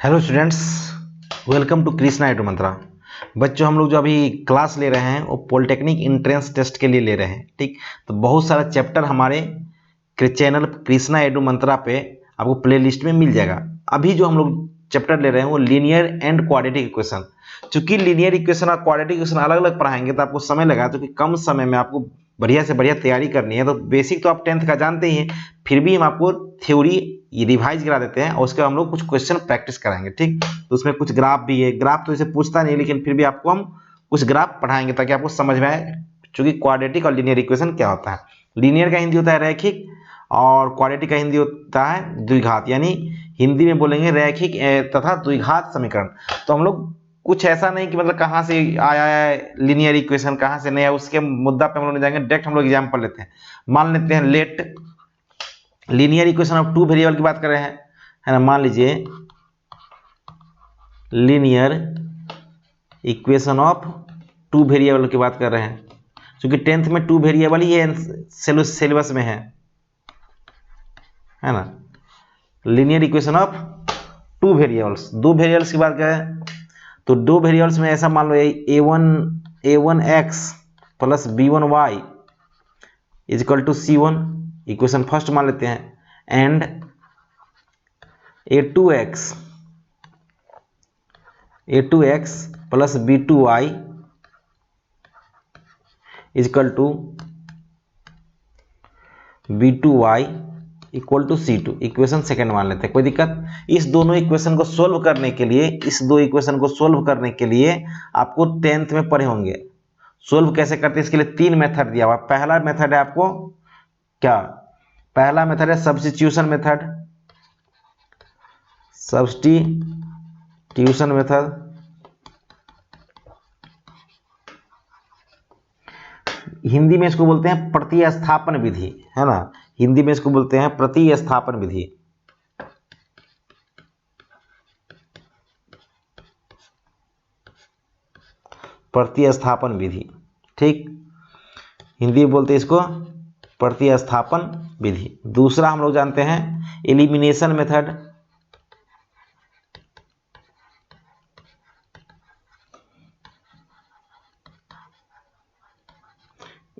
Hello students, welcome to Krishna Edu Mantra. बच्चों, हम लोग जो अभी क्लास ले रहे हैं वो पॉलिटेक्निक इंट्रेंस टेस्ट के लिए ले रहे हैं। ठीक, तो बहुत सारा चैप्टर हमारे चैनल कृष्णा एडू मंत्रा पे आपको प्ले लिस्ट में मिल जाएगा। अभी जो हम लोग चैप्टर ले रहे हैं वो लीनियर एंड क्वाड्रेटिक इक्वेशन। चूंकि लीनियर इक्वेशन और क्वाड्रेटिक इक्वेशन अलग अलग पढ़ाएंगे तो आपको समय लगा, तो कम समय में आपको बढ़िया से बढ़िया तैयारी करनी है। तो बेसिक तो आप 10th का जानते ही हैं, फिर भी हम आपको थ्योरी रिवाइज करा देते हैं और उसके बाद हम लोग कुछ क्वेश्चन प्रैक्टिस कराएंगे। ठीक, तो उसमें कुछ ग्राफ भी है। ग्राफ तो इसे पूछता नहीं, लेकिन फिर भी आपको हम कुछ ग्राफ पढ़ाएंगे ताकि आपको समझ में आए चूंकि क्वाड्रेटिक और लीनियर इक्वेशन क्या होता है। लीनियर का हिंदी होता है रैखिक और क्वाड्रेटिक का हिंदी होता है द्विघात, यानी हिंदी में बोलेंगे रैखिक तथा द्विघात समीकरण। तो हम लोग कुछ ऐसा नहीं कि मतलब कहाँ से आया है लीनियर इक्वेशन, कहाँ से नहीं आया, उसके मुद्दा पे हम लोग नहीं जाएंगे। डायरेक्ट हम लोग एग्जाम्पल लेते हैं। मान लेते हैं let linear equation of two variable की बात कर रहे हैं, है ना। मान लीजिए linear equation of two variable की बात कर रहे हैं, क्योंकि 10th में टू वेरिएबल ही सिलेबस में है ना। Linear equation of two variables, दो वेरिएबल्स की बात करें तो दो वेरिएबल्स में ऐसा मान लो a1 x plus b1 y is equal to c1, equation first मान लेते हैं, and a2x plus b2y is equal to b2y equal to c2, equation second मान लेते हैं। कोई दिक्कत? इस दोनों इक्वेशन को सोल्व करने के लिए, इस दो इक्वेशन को सोल्व करने के लिए आपको 10th में पढ़े होंगे। सोल्व कैसे करते हैं इसके लिए तीन मेथड दिया हुआ। पहला मेथड है आपको क्या? पहला मेथड है substitution method. Substitution method Hindi में इसको बोलते हैं प्रतिस्थापन विधि, है ना। हिंदी में इसको बोलते हैं प्रतिस्थापन विधि। प्रतिस्थापन विधि, ठीक, हिंदी में बोलते हैं इसको प्रतिस्थापन विधि। दूसरा हम लोग जानते हैं एलिमिनेशन मेथड।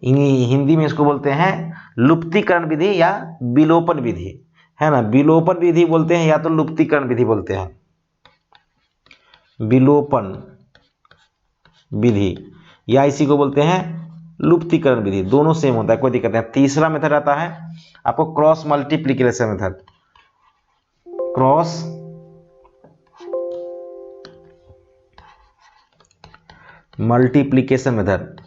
हिंदी में इसको बोलते हैं लुप्तीकरण विधि या विलोपन विधि, है ना। विलोपन विधि बोलते हैं या तो लुप्तीकरण विधि बोलते हैं। विलोपन विधि या इसी को बोलते हैं लुप्तीकरण विधि, दोनों सेम होता है, कोई दिक्कत नहीं। तीसरा मेथड आता है आपको cross multiplication method. Cross multiplication method,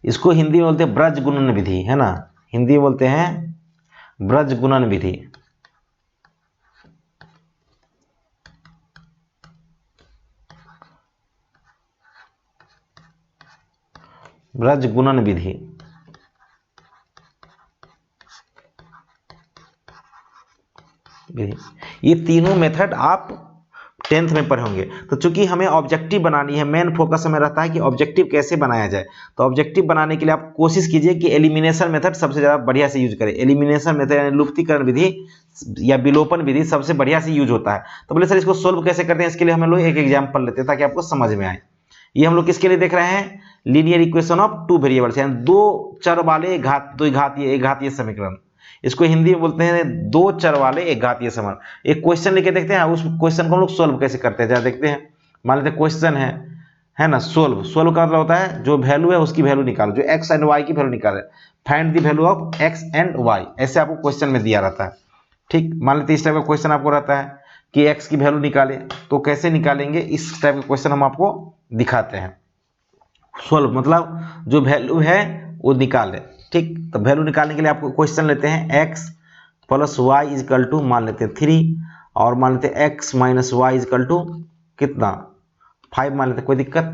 इसको हिंदी में बोलते हैं ब्रज गुणन विधि, है ना। हिंदी में बोलते हैं ब्रज गुणन विधि। ब्रज गुणन विधि, ये तीनों मेथड आप 10th में पढ़े होंगे। तो चूंकि हमें ऑब्जेक्टिव बनानी है, मेन फोकस हमें रहता है कि ऑब्जेक्टिव कैसे बनाया जाए। तो ऑब्जेक्टिव बनाने के लिए आप कोशिश कीजिए कि एलिमिनेशन मेथड सबसे ज़्यादा बढ़िया से यूज करें। एलिमिनेशन मेथड यानी लुप्तीकरण विधि या विलोपन विधि सबसे बढ़िया से यूज होता है। तो बोले सर इसको सोल्व कैसे करते हैं, इसके लिए हम लोग एक एग्जाम्पल लेते हैं ताकि आपको समझ में आए। ये हम लोग किसके लिए देख रहे हैं? Linear equation of two variables, यानी दो चर वाले एक घातीय समीकरण। इसको हिंदी में बोलते हैं दो चर वाले एक घातीय समीकरण। एक क्वेश्चन लेके देखते हैं, उस क्वेश्चन को हम लोग सोल्व कैसे करते हैं जरा देखते हैं। मान लेते हैं क्वेश्चन है ना। सोल्व का मतलब होता है जो वैल्यू है उसकी वैल्यू निकालो, जो एक्स एंड वाई की वैल्यू निकाले। Find the value of x and y, ऐसे आपको क्वेश्चन में दिया रहता है। ठीक, मान लेते हैं इस टाइप का क्वेश्चन आपको रहता है कि एक्स की वैल्यू निकाले। तो कैसे निकालेंगे, इस टाइप का क्वेश्चन हम आपको दिखाते हैं। सोल्व मतलब जो वैल्यू है वो निकाले। ठीक, तो वैल्यू निकालने के लिए आपको क्वेश्चन लेते हैं x plus y is equal to मान लेते हैं 3, और मान लेते हैं x minus y is equal to कितना 5 मान लेते हैं, कोई दिक्कत।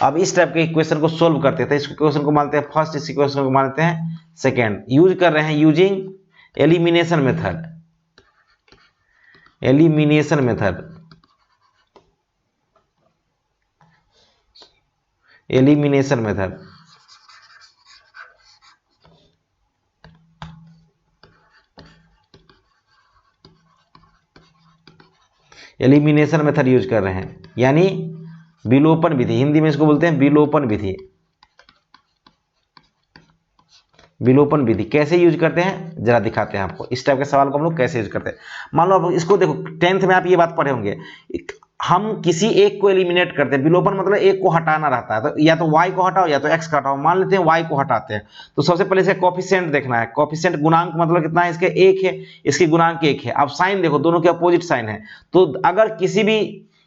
अब इस टाइप के इक्वेशन को सोल्व करते हैं। तो इस क्वेश्चन को मानते हैं फर्स्ट, इस इक्वेशन को मानते हैं सेकेंड। यूज कर रहे हैं using elimination method. Elimination method, elimination method elimination method use कर रहे हैं, यानी विलोपन विधि, हिंदी में इसको बोलते हैं विलोपन विधि। विलोपन विधि कैसे यूज करते हैं जरा दिखाते हैं आपको। इस टाइप के सवाल को हम लोग कैसे यूज करते हैं। मान लो अब इसको देखो, 10th में आप ये बात पढ़े होंगे, हम किसी एक को एलिमिनेट करते हैं। विलोपन मतलब एक को हटाना रहता है, तो या तो y को हटाओ या तो x को हटाओ। मान लेते हैं y को हटाते हैं, तो सबसे पहले इसका कोफिशिएंट देखना है। कोफिशिएंट गुणांक मतलब कितना है, इसके 1 है, इसकी गुणांक 1 है। अब साइन देखो, दोनों के अपोजिट साइन है, तो अगर किसी भी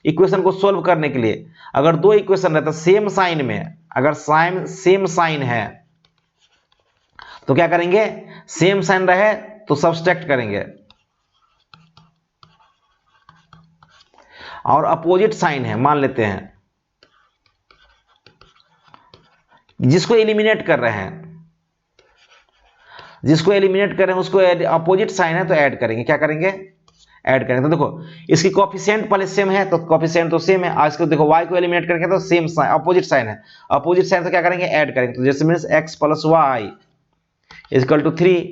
इक्वेशन को सोल्व करने के लिए अगर दो इक्वेशन रहता सेम साइन में, अगर साइन सेम साइन है तो क्या करेंगे, सेम साइन रहे तो सब्सट्रैक्ट करेंगे, और अपोजिट साइन है, मान लेते हैं जिसको एलिमिनेट कर रहे हैं, जिसको एलिमिनेट कर रहे हैं उसको अपोजिट साइन है तो ऐड करेंगे। क्या करेंगे, ऐड करेंगे। तो देखो इसकी कोफिशिएंट पहले सेम है तो कोफिशिएंट तो सेम है, आज को देखो y को एलिमिनेट करेंगे तो सेम साइन, अपोजिट साइन है, अपोजिट साइन तो क्या करेंगे, ऐड करेंगे। तो जैसे means x plus Y equal to 3,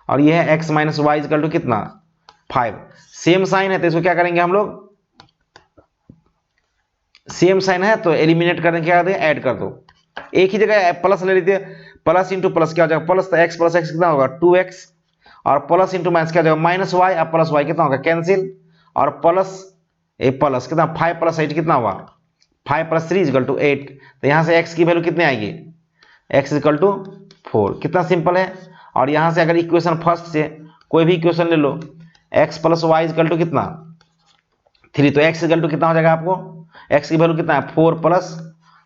और ये है x minus y equal to कितना, 5। सेम साइन है तो इसको क्या करेंगे हम लोग, सेम साइन है तो एलिमिनेट करने क्या कर, ऐड कर दो। एक ही जगह प्लस ले लीजिए, प्लस इंटू प्लस क्या हो जाएगा, प्लस, तो x प्लस x कितना होगा 2x, और प्लस इंटू माइनस क्या हो जाएगा माइनस वाई, और प्लस वाई कितना होगा कैंसिल, और प्लस ए प्लस कितना 5 प्लस 8 कितना हुआ 5 प्लस 3 इक्वल टू 8। तो यहाँ से x की वैल्यू कितनी आएगी, x इक्वल टू 4। कितना सिंपल है। और यहाँ से अगर इक्वेशन फर्स्ट से कोई भी इक्वेशन ले लो, x plus Y equal to कितना 3, तो x इक्वल टू कितना हो जाएगा आपको, x की वैल्यू कितना है 4 प्लस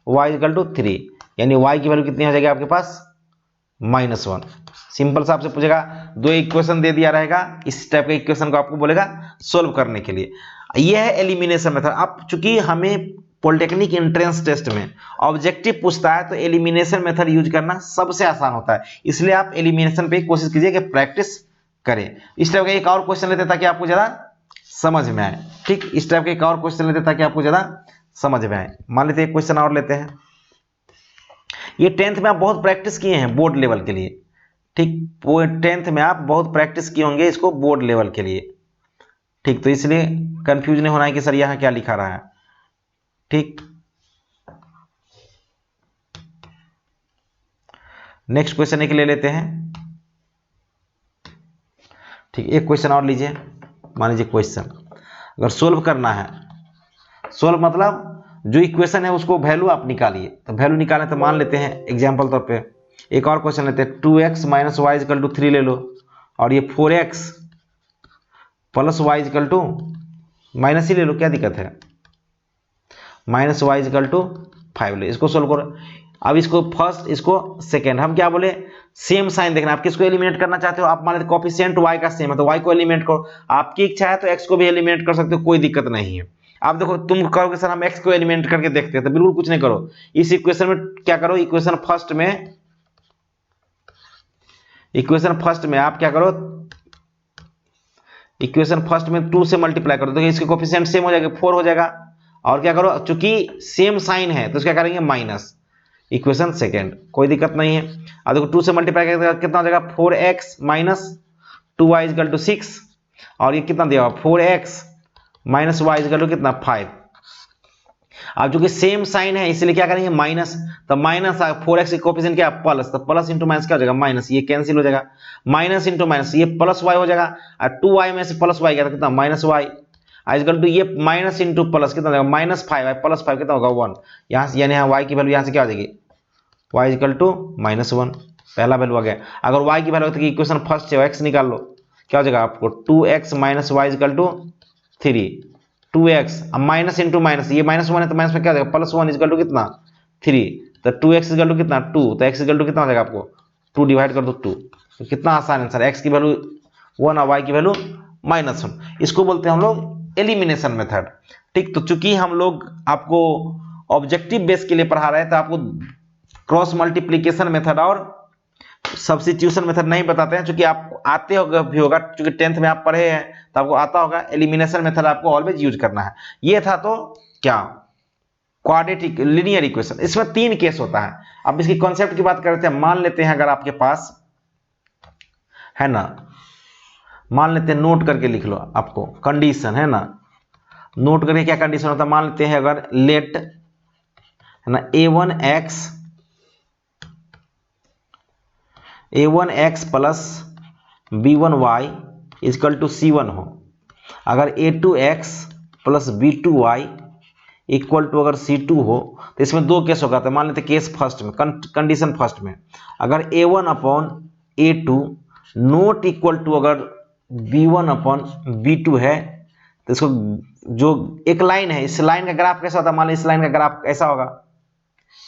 वाई इक्वल टू 3, यानी y की वैल्यू कितनी हो जाएगी आपके पास -1। सिंपल सा आपसे पूछेगा, दो इक्वेशन दे दिया रहेगा, इस टाइप के इक्वेशन को आपको बोलेगा सोल्व करने के लिए। यह है एलिमिनेशन मेथड। अब चूंकि हमें पॉलिटेक्निक एंट्रेंस टेस्ट में ऑब्जेक्टिव पूछता है तो एलिमिनेशन मेथड यूज करना सबसे आसान होता है, इसलिए आप एलिमिनेशन पे कोशिश कीजिए कि प्रैक्टिस करें। इस टाइप का एक और क्वेश्चन लेते ताकि आपको ज़्यादा समझ में आए। ठीक, इस टाइप के एक और क्वेश्चन लेते ताकि आपको ज़्यादा समझ में आए। मान लेते एक क्वेश्चन और लेते हैं, ये 10th में आप बहुत प्रैक्टिस किए हैं बोर्ड लेवल के लिए। ठीक, 10th में आप बहुत प्रैक्टिस किए होंगे इसको बोर्ड लेवल के लिए। ठीक, तो इसलिए कंफ्यूज नहीं होना है कि सर यहाँ क्या लिखा रहा है। ठीक, नेक्स्ट क्वेश्चन एक ले लेते हैं। ठीक, एक क्वेश्चन और लीजिए। मान लीजिए क्वेश्चन अगर सोल्व करना है, सोल्व मतलब जो इक्वेशन है उसको वैल्यू आप निकालिए। तो वैल्यू निकालें तो मान लेते हैं एग्जांपल तौर पे एक और क्वेश्चन लेते हैं, 2x minus y equal to 3 ले लो, और ये 4x plus Y equal to minus ही ले लो, क्या दिक्कत है, माइनस वाई इक्वल टू 5 ले। इसको सोल्व करो। अब इसको फर्स्ट, इसको सेकेंड, हम क्या बोले सेम साइन देखना। आप किसको एलिमिनेट करना चाहते हो, आप मान लेते कोफिशिएंट y का सेम है तो y को एलिमिनेट करो। आपकी इच्छा है तो x को भी एलिमिनेट कर सकते हो, कोई दिक्कत नहीं है। आप देखो, तुम कहोगे सर हम x को एलिमिनेट करके देखते हैं, तो बिल्कुल कुछ नहीं करो। इस इक्वेशन में क्या करो, इक्वेशन फर्स्ट में आप क्या करो, इक्वेशन फर्स्ट में 2 से मल्टीप्लाई करो, तो इसके कोफिशिएंट सेम हो जाएगा 4 हो जाएगा। और क्या करो, चूंकि सेम साइन है तो क्या करेंगे माइनस इक्वेशन सेकेंड, कोई दिक्कत नहीं है। अब देखो 2 से मल्टीप्लाई करेंगे कितना हो जाएगा 4x minus 2y equal to 6, और ये कितना दिया हुआ 4x minus y equal to कितना 5। अब चूंकि सेम साइन है इसलिए क्या करेंगे माइनस, तो माइनस 4x की कोफिशिएंट क्या प्लस, तो प्लस इंटू माइनस क्या हो जाएगा माइनस, ये कैंसिल हो जाएगा, माइनस इंटू माइनस ये प्लस वाई हो जाएगा, और 2y में से प्लस वाई गया तो कितना माइनस वाई इक्वल टू ये माइनस इंटू प्लस कितना हो जाएगा -5 प्लस 5 कितना होगा 1। यहाँ से यानी यहाँ y की वैल्यू यहाँ से क्या हो जाएगी y इक्वल टू -1, पहला वैल्यू आ गया। अगर y की वैल्यू होती है इक्वेशन फर्स्ट से x निकाल लो, क्या हो जाएगा आपको 2x minus y equal to 3, 2x अब माइनस इंटू माइनस, ये -1 है तो माइनस में क्या हो जाएगा +1 इक्वल टू कितना 3, तो 2x इक्वल टू कितना 2, तो x इक्वल टू कितना हो जाएगा आपको 2 डिवाइड कर दो 2। तो कितना आसान आंसर, x की वैल्यू 1 और y की वैल्यू -1। इसको बोलते हैं हम लोग एलिमिनेशन मेथड। ठीक, तो चूंकि हम लोग आपको ऑब्जेक्टिव बेस के लिए पढ़ा रहे हैं तो आपको क्रॉस मल्टीप्लिकेशन मेथड और सब्स्टिट्यूशन मेथड नहीं बताते हैं, चूंकि आप आते होगा भी होगा, चूंकि 10th में आप पढ़े हैं तो आपको आता होगा। एलिमिनेशन मेथड आपको ऑलवेज यूज करना है। ये था तो क्या क्वाड्रेटिक लीनियर इक्वेशन, इसमें 3 केस होता है। अब इसकी कॉन्सेप्ट की बात करते हैं। मान लेते हैं अगर आपके पास है ना, मान लेते हैं, नोट करके लिख लो, आपको कंडीशन है ना, नोट करिए क्या कंडीशन होता है। मान लेते हैं अगर लेट है ना a1x plus b1y is equal to c1 हो, अगर a2x plus b2y equal to अगर c2 हो, तो इसमें दो केस होगा। तो मान लेते केस फर्स्ट में, कंडीशन फर्स्ट में, अगर a1 upon a2 note equal to अगर b1 अपॉन b2 है, तो इसको जो एक लाइन है, इस लाइन का ग्राफ कैसा होता है। मान लो इस लाइन का ग्राफ ऐसा होगा,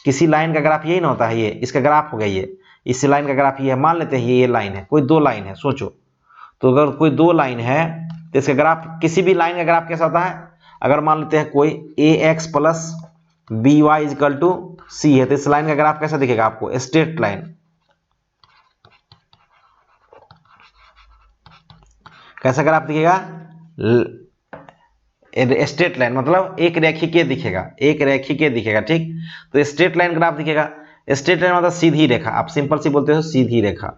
किसी लाइन का ग्राफ यही ना होता है, ये इसका ग्राफ हो गया, ये इस लाइन का ग्राफ ये है। मान लेते हैं ये लाइन है, कोई दो लाइन है, सोचो। तो अगर कोई दो लाइन है तो इसका ग्राफ, किसी भी लाइन का ग्राफ कैसा होता है। अगर मान लेते हैं कोई ax plus B Y is equal to C है, तो इस लाइन का ग्राफ कैसा दिखेगा आपको, स्ट्रेट लाइन। कैसा ग्राफ दिखेगा, स्ट्रेट लाइन, मतलब एक रेखीय दिखेगा, एक रेखीय दिखेगा। ठीक, तो स्ट्रेट लाइन ग्राफ दिखेगा। स्ट्रेट लाइन मतलब सीधी रेखा, आप सिंपल सी बोलते हो सीधी रेखा,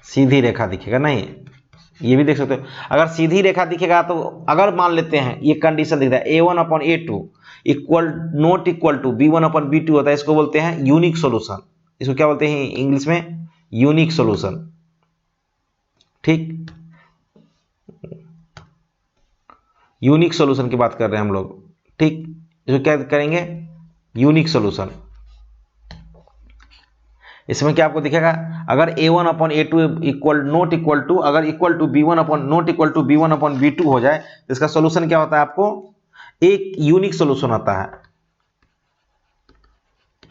सीधी रेखा दिखेगा। नहीं, ये भी देख सकते हो, अगर सीधी रेखा दिखेगा तो अगर मान लेते हैं ये कंडीशन दिखता है a1 upon a2 equal not equal to b1 upon b2 होता है, इसको बोलते हैं यूनिक सॉल्यूशन। इसको क्या बोलते हैं इंग्लिश में, यूनिक सॉल्यूशन। ठीक, यूनिक सॉल्यूशन की बात कर रहे हैं हम लोग। ठीक, इसको क्या करेंगे, यूनिक सॉल्यूशन। इसमें क्या आपको दिखेगा, अगर a1 upon a2 equal not equal to, अगर equal to b1 upon not equal to b1 upon b2 हो जाए, तो इसका सॉल्यूशन क्या होता है, आपको एक यूनिक सॉल्यूशन आता है।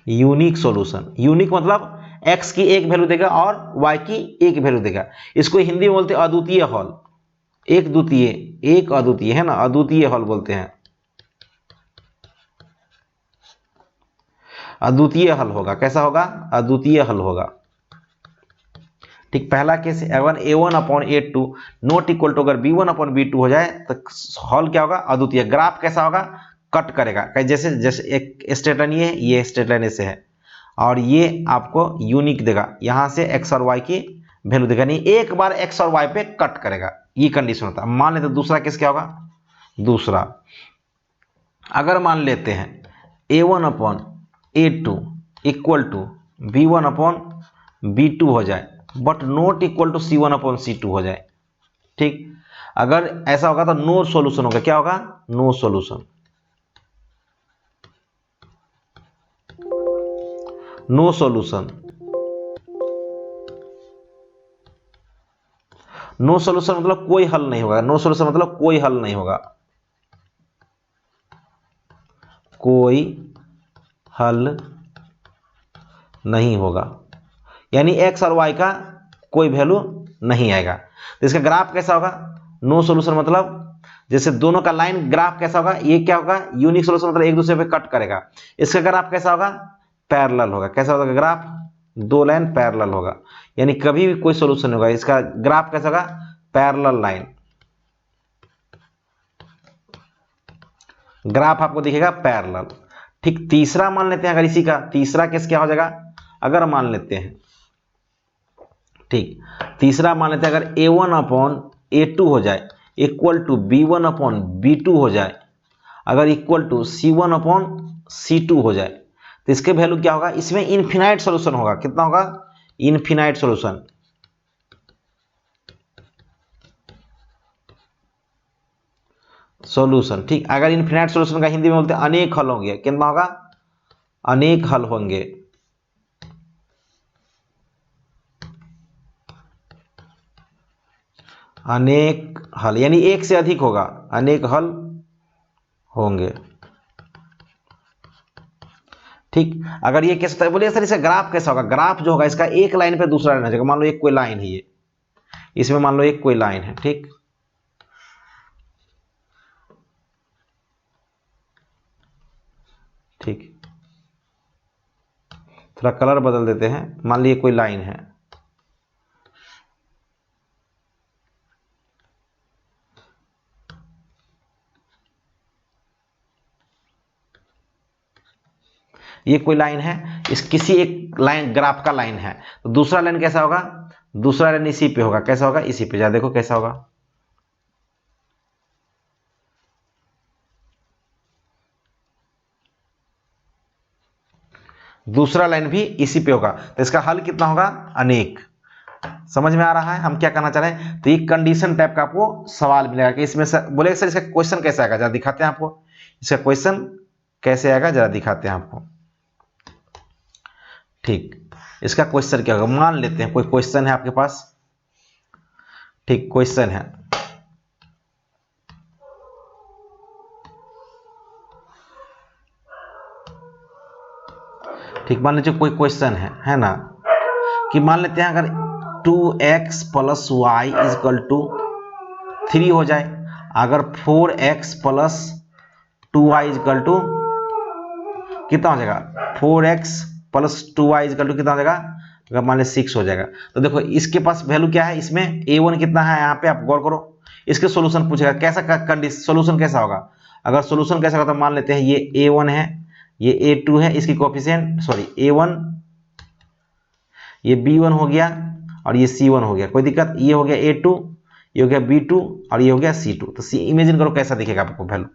यूनिक सॉल्यूशन, यूनिक मतलब x की एक वैल्यू देगा और y की एक वैल्यू देगा। इसको हिंदी में बोलते हैं अद्वितीय हल, एक द्वितीय, एक अद्वितीय है ना, अद्वितीय हल बोलते हैं। अद्वितीय हल होगा, कैसा होगा, अद्वितीय हल होगा। ठीक, पहला केस अगर a1 upon a2 not equal to अगर b1 अपॉन b2 हो जाए, तो हल क्या होगा, अद्वितीय। ग्राफ कैसा होगा, कट करेगा, जैसे जैसे एक स्ट्रेट लाइन ये स्ट्रेट लाइन ऐसे है, और ये आपको यूनिक देगा, यहां से x और y की वैल्यू देगा, नहीं एक बार x और y पे कट करेगा, ये कंडीशन होता है। मान लेते दूसरा केस क्या होगा, दूसरा अगर मान लेते हैं a1 upon a2 equal to b1 upon b2 हो जाए, but not equal to c1 upon c2 हो जाए। ठीक, अगर ऐसा होगा तो नो सॉल्यूशन होगा, क्या होगा, no solution. No solution, no solution मतलब कोई हल नहीं होगा। नो सॉल्यूशन मतलब कोई हल नहीं होगा, कोई हल नहीं होगा, यानी x और y का कोई वैल्यू नहीं आएगा। तो इसका ग्राफ कैसा होगा, नो सॉल्यूशन मतलब जैसे दोनों का लाइन ग्राफ कैसा होगा, ये क्या होगा, यूनिक सॉल्यूशन मतलब एक दूसरे पे कट करेगा। इसका ग्राफ कैसा होगा, पैरेलल होगा। कैसा होगा ग्राफ, दो लाइन पैरेलल होगा, यानी कभी भी कोई सॉल्यूशन नहीं होगा। इसका ग्राफ कैसा होगा, पैरेलल लाइन, ग्राफ आपको दिखेगा पैरेलल। ठीक, तीसरा मान लेते हैं, अगर इसी का तीसरा केस क्या हो जाएगा, अगर मान लेते हैं, ठीक, तीसरा मान लेते हैं अगर a1 अपॉन a2 हो जाए equal to b1 upon b2 हो जाए, अगर equal to c1 upon c2 हो जाए, तो इसके वैल्यू क्या होगा, इसमें इनफिनाइट सॉल्यूशन होगा। कितना होगा, इनफिनाइट सॉल्यूशन। सॉल्यूशन, ठीक, अगर इनफिनाइट सॉल्यूशन का हिंदी में बोलते हैं अनेक हल होंगे। कितना होगा, अनेक हल होंगे। अनेक हल यानी एक से अधिक होगा, अनेक हल होंगे। ठीक, अगर ये केस होता है, बोलिए सर इसका ग्राफ कैसा होगा, ग्राफ जो होगा इसका एक लाइन पे दूसरा लाइन हो जाएगा। मान लो एक कोई लाइन है, ये इसमें मान लो एक कोई लाइन है। ठीक, ठीक, थोड़ा कलर बदल देते हैं। मान लीजिए कोई लाइन है, ये कोई लाइन है, इस किसी एक लाइन ग्राफ का लाइन है, तो दूसरा लाइन कैसा होगा, दूसरा लाइन इसी पे होगा। कैसा होगा, इसी पे, जा देखो कैसा होगा, दूसरा लाइन भी इसी पे होगा, तो इसका हल कितना होगा, अनेक। समझ में आ रहा है हम क्या करना चाह रहे हैं? तो एक कंडीशन टाइप का आपको सवाल मिलेगा कि इसमें बोलेगा सर इसका क्वेश्चन कैसे आएगा, जरा दिखाते हैं आपको इसका क्वेश्चन कैसे आएगा, जरा दिखाते हैं आपको। ठीक, इसका क्वेश्चन क्या होगा, मान लेते हैं कोई क्वेश्चन है आपके पास। ठीक, क्वेश्चन है, ठीक, मान लीजिए कोई क्वेश्चन है ना, कि मान लेते हैं अगर 2x plus y is equal to 3 हो जाए, अगर 4x plus 2y is equal to कितना हो जाएगा, 4x plus 2y is equal to कितना हो जाएगा, अगर मान लीजिए 6 हो जाएगा। तो देखो इसके पास वैल्यू क्या है, इसमें a1 कितना है, यहाँ पे आप गौर करो, इसके सोल्यूशन पूछेगा, कैसा कंडीशन सोल्यूशन कैसा होगा। अगर सोल्यूशन कैसा होगा तो मान लेते हैं ये a1 है, ये a2 है, इसकी कोफिशिएंट सॉरी a1, ये b1 हो गया और ये c1 हो गया, कोई दिक्कत, ये हो गया a2, ये हो गया b2 और ये हो गया c2। तो इमेजिन करो कैसा दिखेगा आपको वैल्यू,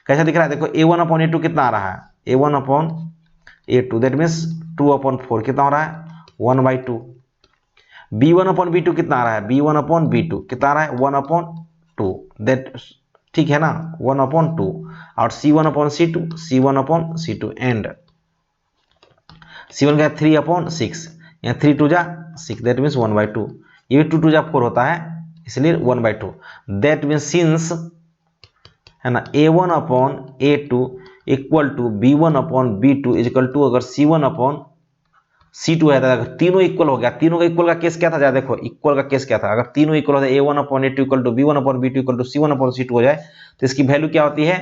कैसा दिख रहा है, देखो a1 अपॉन a2 कितना आ रहा है, a1 upon a2 that means 2 upon 4 कितना हो रहा है, 1/2। b1 अपॉन b2 कितना आ रहा है, b1 अपॉन b2 कितना आ रहा है, 1 अपॉन 2 दैट, ठीक है ना, 1 अपॉन 2, और c1 upon c2, c1 upon c2 and c1 का 3 अपॉन 6, यहाँ 3 2 जा 6 दैट मीन्स 1/2, ये भी 2 2 जा 4 होता है इसलिए 1/2 दैट मीन्स सिंस है ना a1 upon a2 equal to b1 upon b2 equal to अगर c1 अपॉन c2 है, अगर तीनों इक्वल हो गया, तीनों का इक्वल का केस क्या था, जरा देखो इक्वल का केस क्या था, अगर तीनों इक्वल हो जाए a1 upon a2 equal to b1 upon b2 equal to c1 upon c2 हो जाए, तो इसकी वैल्यू क्या होती है,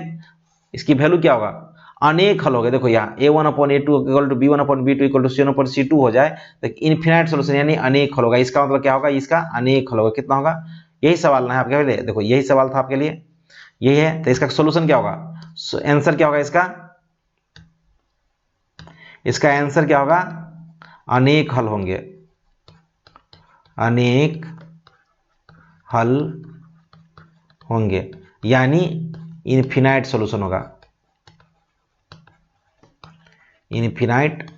इसकी वैल्यू क्या होगा, अनेक हल हो गए। देखो यहाँ a1 upon a2 equal to b1 upon b2 equal to c1 upon c2 हो जाए तो इनफिनाइट सोल्यूशन यानी अनेक हल होगा, इसका मतलब क्या होगा, इसका अनेक हल होगा, कितना होगा, यही सवाल ना है आपके लिए, देखो यही सवाल था आपके लिए, यही है, तो इसका सोल्यूशन क्या होगा, आंसर क्या होगा इसका, इसका आंसर क्या होगा, अनेक हल होंगे, अनेक हल होंगे यानी इनफिनाइट सॉल्यूशन होगा, इनफिनाइट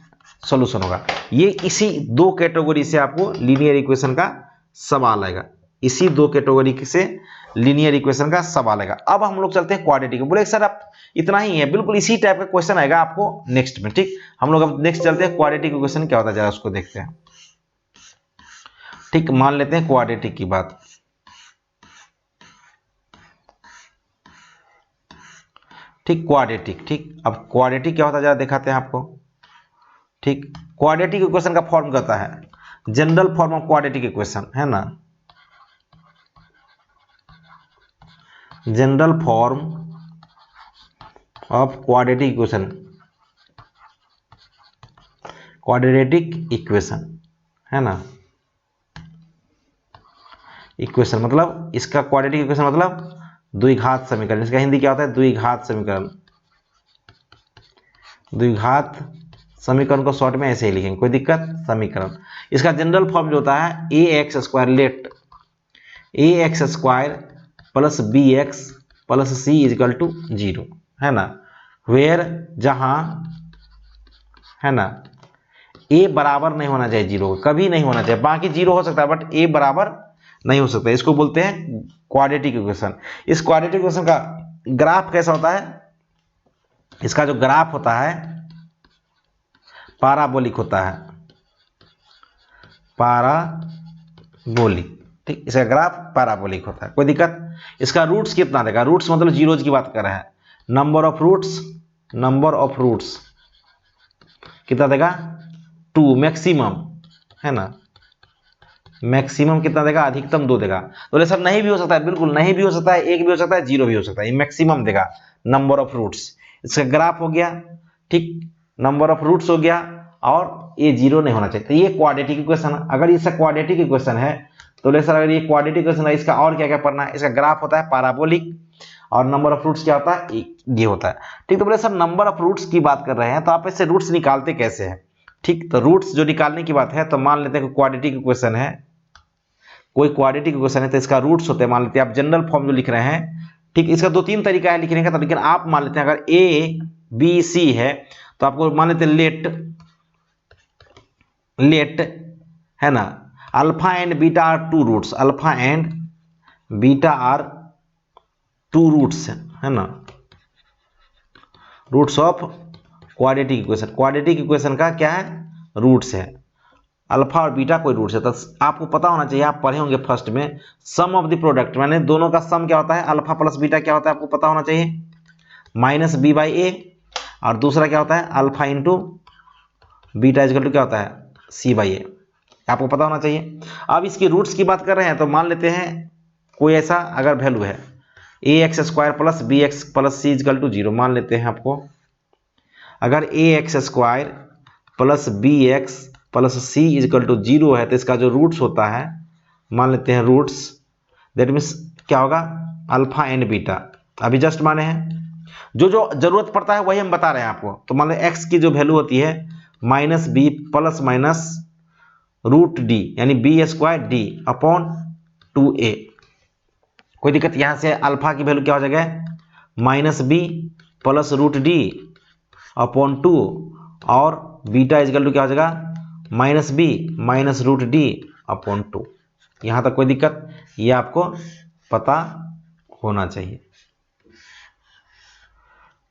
सॉल्यूशन होगा। ये इसी दो कैटेगरी से आपको लीनियर इक्वेशन का सवाल आएगा, इसी दो कैटेगरी से लीनियर इक्वेशन का सवाल आएगा। अब हम लोग चलते हैं क्वाड्रेटिक, बोले सर आप इतना ही है, बिल्कुल इसी टाइप का क्वेश्चन आएगा आपको नेक्स्ट में। ठीक, हम लोग अब नेक्स्ट चलते हैं क्वाड्रेटिक इक्वेशन क्या होता है, जरा उसको देखते हैं। ठीक, मान लेते हैं क्वाड्रेटिक की बात। ठीक, क्वाड्रेटिक, ठीक, अब क्वाड्रेटिक क्या होता है जरा दिखाते हैं आपको। ठीक, क्वाड्रेटिक इक्वेशन का फॉर्म कहता है, general form of quadratic equation है ना, general form of quadratic equation, quadratic equation है ना, इक्वेशन मतलब इसका क्वाड्रेटिक इक्वेशन मतलब द्विघात समीकरण, इसका हिंदी क्या होता है, द्विघात समीकरण। द्विघात समीकरण को शॉर्ट में ऐसे ही लिखेंगे, कोई दिक्कत, समीकरण। इसका जनरल फॉर्म जो होता है A X square, let A X square plus B X plus C equal to 0 है ना, वेयर जहां है ना ए बराबर नहीं होना चाहिए 0, कभी नहीं होना चाहिए, बाकी 0 हो सकता है बट ए बराबर नहीं हो सकता, इसको बोलते हैं क्वाड्रेटिक इक्वेशन। इस क्वाड्रेटिक इक्वेशन का ग्राफ कैसा होता है, इसका जो ग्राफ होता है पैराबोलिक होता है, पैराबोलिक। ठीक, इसका ग्राफ पैराबोलिक होता है, कोई दिक्कत। इसका रूट्स कितना देगा, रूट्स मतलब जीरोज की बात कर रहे हैं, number of roots, number of roots कितना देगा, 2 मैक्सिमम है ना, मैक्सिमम कितना देगा, अधिकतम 2 देगा। तो सर नहीं भी हो सकता है, बिल्कुल नहीं भी हो सकता है, 1 भी हो सकता है, 0 भी हो सकता है, ये मैक्सिमम देगा, नंबर ऑफ रूट्स। इसका ग्राफ हो गया, ठीक, नंबर ऑफ रूट्स हो गया, और ये 0 नहीं होना चाहिए, तो ये क्वाड्रेटिक इक्वेशन। अगर इसका क्वाड्रेटिक इक्वेशन है तो सर अगर ये क्वाड्रेटिक इक्वेशन है, इसका और क्या क्या पढ़ना है, इसका ग्राफ होता है पैराबोलिक, और नंबर ऑफ रूट्स क्या होता है, ये होता है। ठीक, तो बोले सर नंबर ऑफ रूट्स की बात कर रहे हैं तो आप इससे रूट्स निकालते कैसे हैं। ठीक, तो रूट्स जो निकालने की बात है, तो मान लेते हैं क्वाड्रेटिक इक्वेशन है, कोई क्वाड्रेटिक इक्वेशन है तो इसका रूट्स होते हैं, मान लेते हैं आप जनरल फॉर्म जो लिख रहे हैं। ठीक, इसका 2-3 तरीका है लिखने का, तो लेकिन आप मान लेते हैं अगर ए बी सी है तो आपको मान लेते हैं लेट लेट, है ना, alpha and beta are two roots, alpha and beta are two roots, है ना, roots of quadratic equation, quadratic equation का क्या है, रूट्स है, अल्फा और बीटा कोई रूट्स है। तो आपको पता होना चाहिए, आप पढ़े होंगे फर्स्ट में, सम ऑफ द प्रोडक्ट, मैंने दोनों का सम क्या होता है, अल्फा प्लस बीटा क्या होता है आपको पता होना चाहिए, माइनस बी बाई ए, और दूसरा क्या होता है alpha into beta is equal to क्या होता है, सी बाई ए, आपको पता होना चाहिए। अब इसकी रूट्स की बात कर रहे हैं तो मान लेते हैं कोई ऐसा अगर वैल्यू है A X square plus B X plus C equal to zero, मान लेते हैं आपको अगर A X square plus B X plus C equal to zero है तो इसका जो रूट्स होता है, मान लेते हैं रूट्स, दैट मीन्स क्या होगा अल्फा एंड बीटा, अभी जस्ट माने हैं, जो जो जरूरत पड़ता है वही हम बता रहे हैं आपको। तो मान लो एक्स की जो वैल्यू होती है minus B plus minus root D, यानी B square D upon two A, कोई दिक्कत, यहां से अल्फा की वैल्यू क्या हो जाएगा minus B plus root d upon two, और बीटा इजकल टू क्या हो जाएगा minus b minus root d upon two. यहां तक कोई दिक्कत, ये आपको पता होना चाहिए,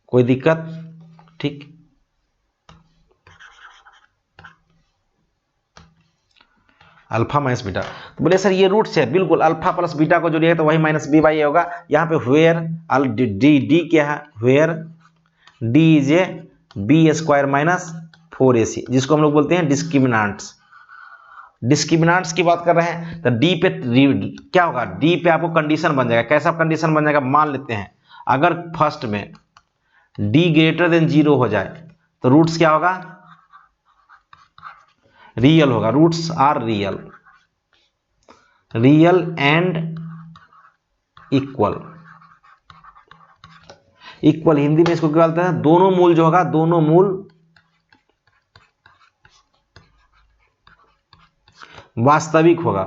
कोई दिक्कत, ठीक। अल्फा माइनस बीटा, तो बोले सर ये रूट्स है, बिल्कुल अल्फा प्लस बीटा को जोड़िएगा तो वही माइनस बी बाई ए होगा। यहाँ पे वेयर डी डी क्या है, where D is a b square minus 4ac, जिसको हम लोग बोलते हैं डिस्क्रिमिनांट्स, डिस्क्रिमिनांट्स की बात कर रहे हैं। तो डी पे क्या होगा, डी पे आपको कंडीशन बन जाएगा, कैसा कंडीशन बन जाएगा, मान लेते हैं अगर फर्स्ट में डी ग्रेटर देन जीरो हो जाए तो रूट्स क्या होगा, रियल होगा, roots are real, real and equal, equal Hindi में इसको क्या बोलते हैं, दोनों मूल जो होगा, दोनों मूल वास्तविक होगा,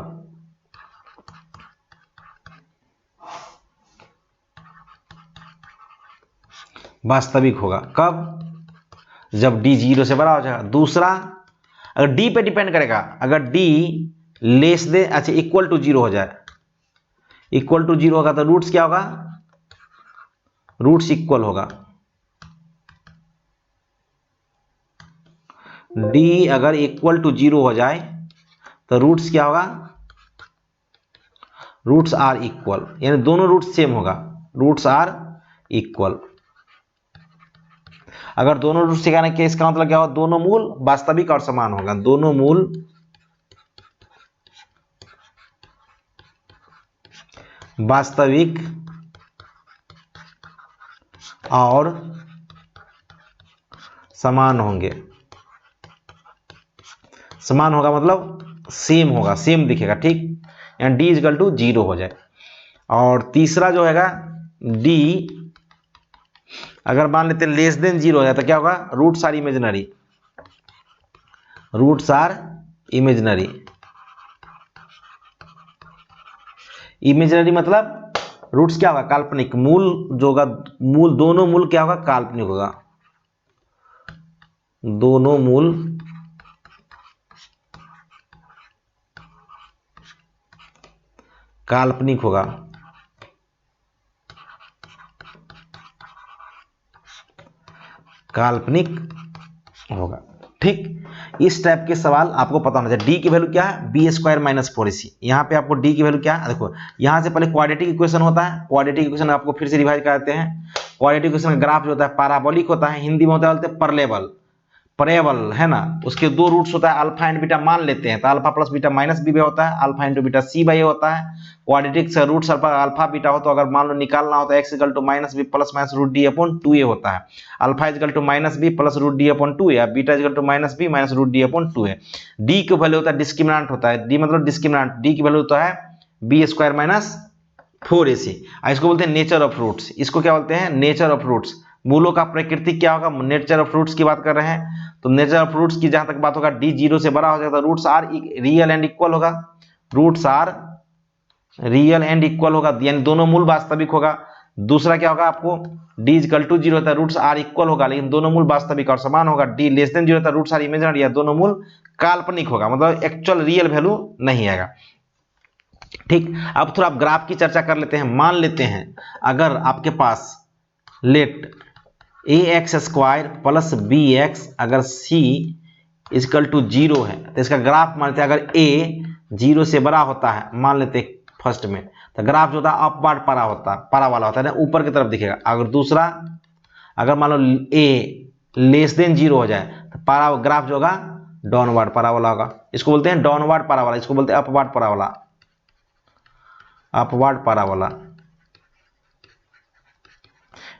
वास्तविक होगा कब, जब डी जीरो से बड़ा हो जाएगा। दूसरा अगर डी पे डिपेंड करेगा, अगर डी लेस दे अच्छा इक्वल टू जीरो हो जाए, इक्वल टू जीरो होगा तो रूट्स क्या होगा, रूट्स इक्वल होगा, डी अगर इक्वल टू जीरो हो जाए तो रूट्स क्या होगा, रूट्स आर इक्वल, यानी दोनों रूट्स सेम होगा, रूट्स आर इक्वल। अगर दोनों रूट सिखाने के इसका मतलब क्या होगा, दोनों मूल वास्तविक और समान होगा, दोनों मूल वास्तविक और समान होंगे, समान होगा मतलब सेम होगा, सेम दिखेगा, ठीक, यानी डी इजकल टू जीरो हो जाए। और तीसरा जो हैगा डी अगर मान लेते हैं लेस देन जीरो हो जाए तो क्या होगा, roots are imaginary, roots are imaginary, imaginary मतलब रूट्स क्या होगा, काल्पनिक, मूल जो होगा, मूल दोनों मूल क्या होगा, काल्पनिक होगा, दोनों मूल काल्पनिक होगा, काल्पनिक होगा, ठीक। इस टाइप के सवाल आपको पता होना चाहिए। डी की वैल्यू क्या है, बी स्क्वायर माइनस 4ac, यहाँ पे आपको डी की वैल्यू क्या है, देखो यहाँ से पहले क्वाड्रेटिक इक्वेशन होता है, क्वाड्रेटिक इक्वेशन आपको फिर से रिवाइज कराते हैं। क्वाड्रेटिक इक्वेशन का ग्राफ जो होता है पैराबोलिक होता है, हिंदी में होता है परलेबल, परेबल, है ना, उसके दो रूट्स होता है अल्फा एंड बीटा, मान लेते हैं तो alpha plus beta minus b होता है, alpha into beta c by होता है। क्वाड्रेटिक से रूट्स अल्फा बीटा हो तो अगर मान लो निकालना हो तो x equal to minus B plus minus root d upon 2a होता है, alpha equal to minus B plus root d upon 2a, beta equal to minus b minus root d upon 2a। D की value होता है discriminant होता है, D मतलब discriminant, D की value होता है बी स्क्वायर माइनस 4ac, इसको बोलते हैं नेचर ऑफ रूट्स, इसको क्या बोलते हैं, नेचर ऑफ रूट्स, मूलों का प्रकृति क्या होगा, नेचर ऑफ रूट्स की बात कर रहे हैं। तो नेचर ऑफ रूट्स की जहां तक बात होगा, डी जीरो से बड़ा हो जाएगा तो roots are real and equal होगा, roots are real and equal होगा, यानी दोनों मूल वास्तविक होगा। दूसरा क्या होगा आपको, डी इक्वल टू 0 होता है, रूट्स आर इक्वल होगा लेकिन दोनों मूल वास्तविक और समान होगा। डी लेस देन 0 होता है, रूट्स आर इमेजिनरी या दोनों मूल काल्पनिक होगा, मतलब एक्चुअल रियल वैल्यू नहीं आएगा। ठीक, अब थोड़ा आप ग्राफ की चर्चा कर लेते हैं। मान लेते हैं अगर आपके पास let A X square plus B X अगर सी इक्वल टू 0 है तो इसका ग्राफ मान लेते हैं, अगर ए 0 से बड़ा होता है मान लेते हैं फर्स्ट में, तो ग्राफ जो होता है अपवर्ड पारा वाला होता है ना, ऊपर की तरफ दिखेगा। अगर दूसरा, अगर मान लो ए लेस देन 0 हो जाए तो पारा ग्राफ जो होगा डाउनवर्ड पारा वाला होगा। इसको बोलते हैं डाउनवर्ड पारा वाला, इसको बोलते हैं अपवर्ड पारा वाला, अपवर्ड पारा वाला,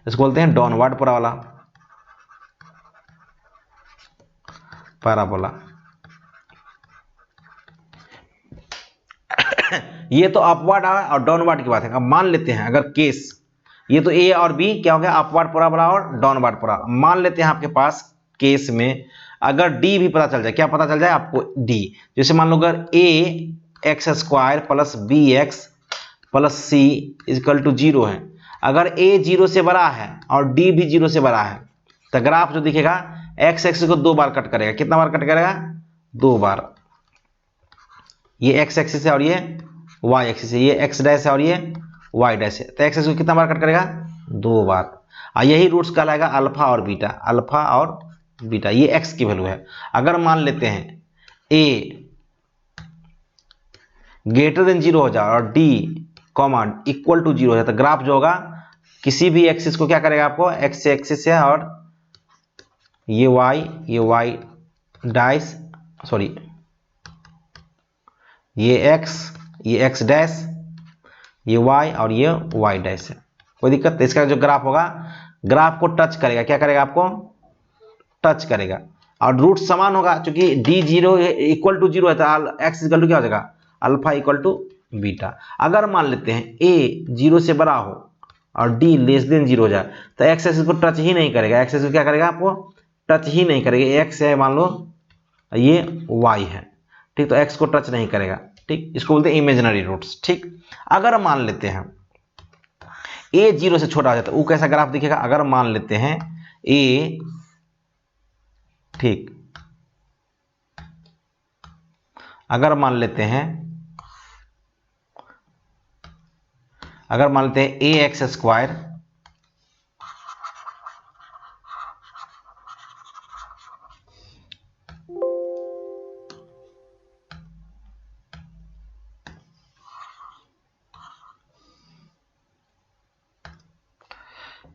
इसको बोलते हैं डाउनवर्ड पारा वाला, पैराबोला। ये तो अपवर्ड और डाउनवर्ड की बात है। अब मान लेते हैं अगर केस, ये तो ए और बी क्या हो गया, अपवर्ड पैराबोला और डाउनवर्ड पैराबोला। मान लेते हैं आपके पास केस में अगर डी भी पता चल जाए, क्या पता चल जाए आपको, डी। जैसे मान लो अगर A X square plus B X plus C equal to 0 है, अगर ए 0 से बड़ा है और डी भी 0 से बड़ा है तो ग्राफ जो दिखेगा एक्स एक्सिस को 2 बार कट करेगा। कितना बार कट करेगा, 2 बार। ये एक्स एक्सिस है और ये वाई एक्सिस है, ये एक्स डैश है और ये वाई डैश है, तो एक्स एक्सिस को कितना बार कट करेगा, 2 बार। और यही रूट्स कहलाएगा अल्फा और बीटा, अल्फा और बीटा, ये एक्स की वैल्यू है। अगर मान लेते हैं ए ग्रेटर देन 0 हो जाए और डी कॉमा इक्वल टू 0 हो जाए तो ग्राफ जो होगा किसी भी एक्सिस को क्या करेगा, आपको एक्स एक्सिस है और ये वाई डैश, सॉरी ये एक्स डैश, ये वाई और ये वाई डैश है, कोई दिक्कत नहीं। इसका जो ग्राफ होगा, ग्राफ को टच करेगा, क्या करेगा, आपको टच करेगा। और रूट समान होगा, क्योंकि डी 0 इक्वल टू 0 है तो एक्स इक्वल टू क्या हो जाएगा, अल्फा इक्वल टू बीटा। अगर मान लेते हैं ए 0 से बड़ा हो और डी लेस देन 0 हो जाए तो एक्स एक्सिस को टच ही नहीं करेगा, एक्स एक्सिस को क्या करेगा, आपको टच ही नहीं करेगा। एक्स है मान लो, ये वाई है, ठीक, तो एक्स को टच नहीं करेगा। ठीक, इसको बोलते हैं इमेजिनरी रूट्स। ठीक, अगर मान लेते हैं ए 0 से छोटा हो जाता है, वो कैसा ग्राफ दिखेगा, अगर मान लेते हैं ए, ठीक, अगर मान लेते हैं A X square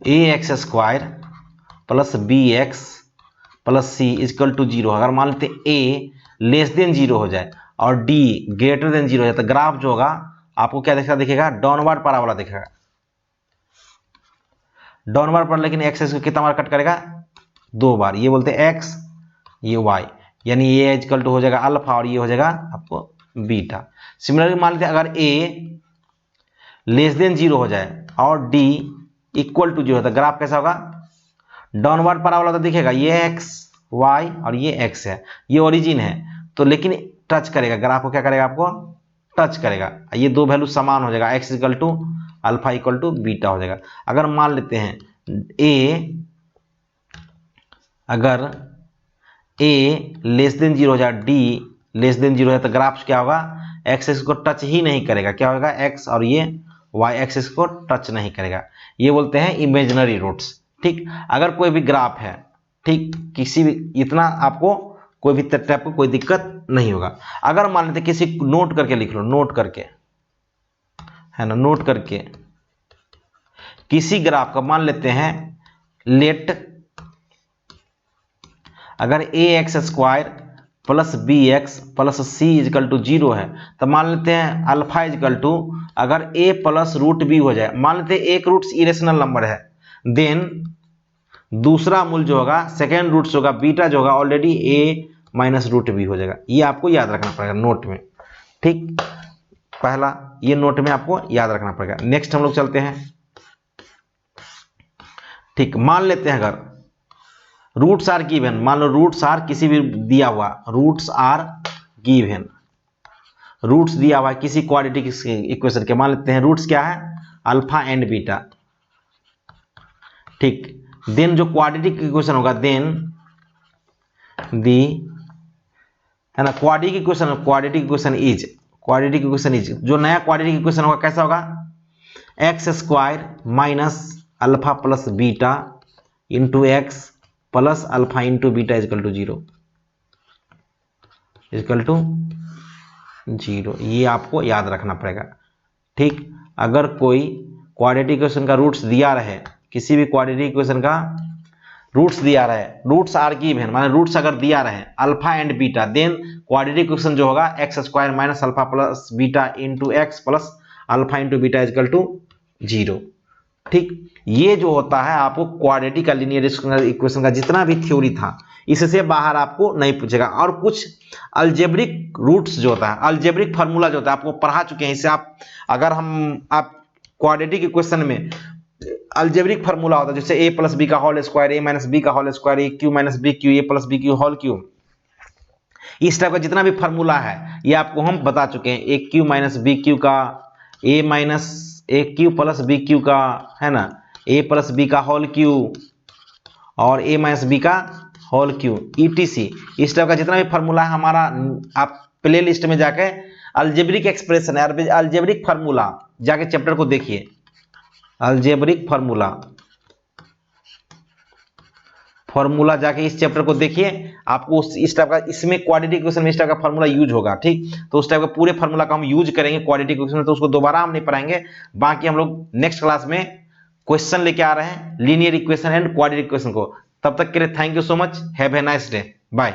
A X square plus B X plus C equal to 0, अगर मान लेते ए लेस देन 0 हो जाए और डी ग्रेटर देन 0 हो जाए तो ग्राफ जो होगा आपको क्या दिखेगा, डाउनवर्ड पैराबोला दिखेगा, डाउनवर्ड पर, लेकिन एक्स एक्सिस को कितना बार कट करेगा, 2 बार। ये बोलते हैं एक्स, ये वाई, यानी ये इक्वल टू हो जाएगा अल्फा और ये हो जाएगा आपको बीटा। सिमिलरली मान लेते हैं अगर ए लेस देन 0 हो जाए और डी इक्वल टू 0 है तो ग्राफ कैसा होगा, डाउनवर्ड पैराबोला तो दिखेगा, ये एक्स वाई और ये एक्स है, ये ओरिजिन है, तो लेकिन टच करेगा, ग्राफ को क्या करेगा, आपको टच करेगा। ये दो वैल्यू समान हो जाएगा, x equal to alpha equal to beta हो जाएगा। अगर मान लेते हैं अगर ए लेस देन 0 हो जाए, डी लेस देन 0 है तो ग्राफ क्या होगा, एक्स एक्सिस को टच ही नहीं करेगा, क्या होगा, एक्स और ये वाई एक्सिस को टच नहीं करेगा। ये बोलते हैं इमेजिनरी रूट्स। ठीक, अगर कोई भी ग्राफ है, ठीक, किसी भी, इतना आपको कोई भी टाइप को कोई दिक्कत नहीं होगा। अगर मान लेते किसी नोट करके लिख लो, नोट करके है ना, नोट करके किसी ग्राफ का मान लेते हैं लेट अगर A X square plus B X plus C equal to 0 है तो मान लेते हैं अल्फा इजकल टू अगर ए प्लस रूट बी हो जाए, मान लेते हैं एक रूट्स इरेशनल नंबर है, देन दूसरा मूल जो होगा सेकेंड रूट्स होगा बीटा जो होगा ऑलरेडी ए माइनस रूट बी हो जाएगा। ये आपको याद रखना पड़ेगा नोट में। ठीक, पहला ये नोट में आपको याद रखना पड़ेगा। नेक्स्ट हम लोग चलते हैं। ठीक, मान लेते हैं अगर रूट्स आर गिवन, मान लो रूट्स आर किसी भी दिया हुआ, रूट्स आर गिवन, रूट्स दिया हुआ है किसी क्वाड्रेटिक इक्वेशन के, मान लेते हैं रूट्स क्या है, अल्फा एंड बीटा, ठीक। देन जो क्वाड्रेटिक इक्वेशन होगा, देन दी, है ना, क्वाड्रेटिक इक्वेशन इज, जो नया क्वाड्रेटिक इक्वेशन होगा कैसा होगा, x square minus alpha plus beta into x plus alpha into beta is equal to zero, ये आपको याद रखना पड़ेगा। ठीक, अगर कोई क्वाड्रेटिक इक्वेशन का रूट्स दिया रहे, किसी भी क्वाड्रेटिक इक्वेशन का रूट्स दिया रहे, रूट्स आर गिवन, माने रूट्स अगर दिया रहे alpha and beta, then quadratic equation जो होगा x square minus alpha plus beta into x plus alpha into beta is equal to zero. ठीक, ये जो होता है आपको क्वाड्रेटिक का लीनियर इक्वेशन का जितना भी थ्योरी था इससे बाहर आपको नहीं पूछेगा। और कुछ अलजेब्रिक रूट्स जो होता है, अलजेब्रिक फार्मूला जो होता है आपको पढ़ा चुके हैं, इससे आप अगर आप क्वाड्रेटिक इक्वेशन में अलजेब्रिक फार्मूला होता है, जैसे ए प्लस बी का whole square, A minus B का whole square, A cube minus B cube, A plus B cube whole cube, इस टाइप का जितना भी फार्मूला है ये आपको हम बता चुके हैं। ए क्यू माइनस बी क्यू का, ए माइनस ए क्यू प्लस बी क्यू का, है ना, ए प्लस बी का होल क्यू और ए माइनस बी का होल क्यू, ईटीसी, इस टाइप का जितना भी फार्मूला है हमारा, आप प्ले लिस्ट में जाके अलजेब्रिक एक्सप्रेशन है, अलजेब्रिक फार्मूला जाके चैप्टर को देखिए, अलजेब्रिक फार्मूला जाके इस चैप्टर को देखिए, आपको इस टाइप का, इसमें क्वाड्रेटिक इक्वेशन में इस टाइप का फार्मूला यूज होगा। ठीक, तो उस टाइप का पूरे फार्मूला का हम यूज करेंगे क्वाड्रेटिक इक्वेशन में, तो उसको दोबारा हम नहीं पढ़ाएंगे। बाकी हम लोग नेक्स्ट क्लास में क्वेश्चन लेके आ रहे हैं linear equation and quadratic equation को। तब तक के लिए thank you so much, have a nice day, bye.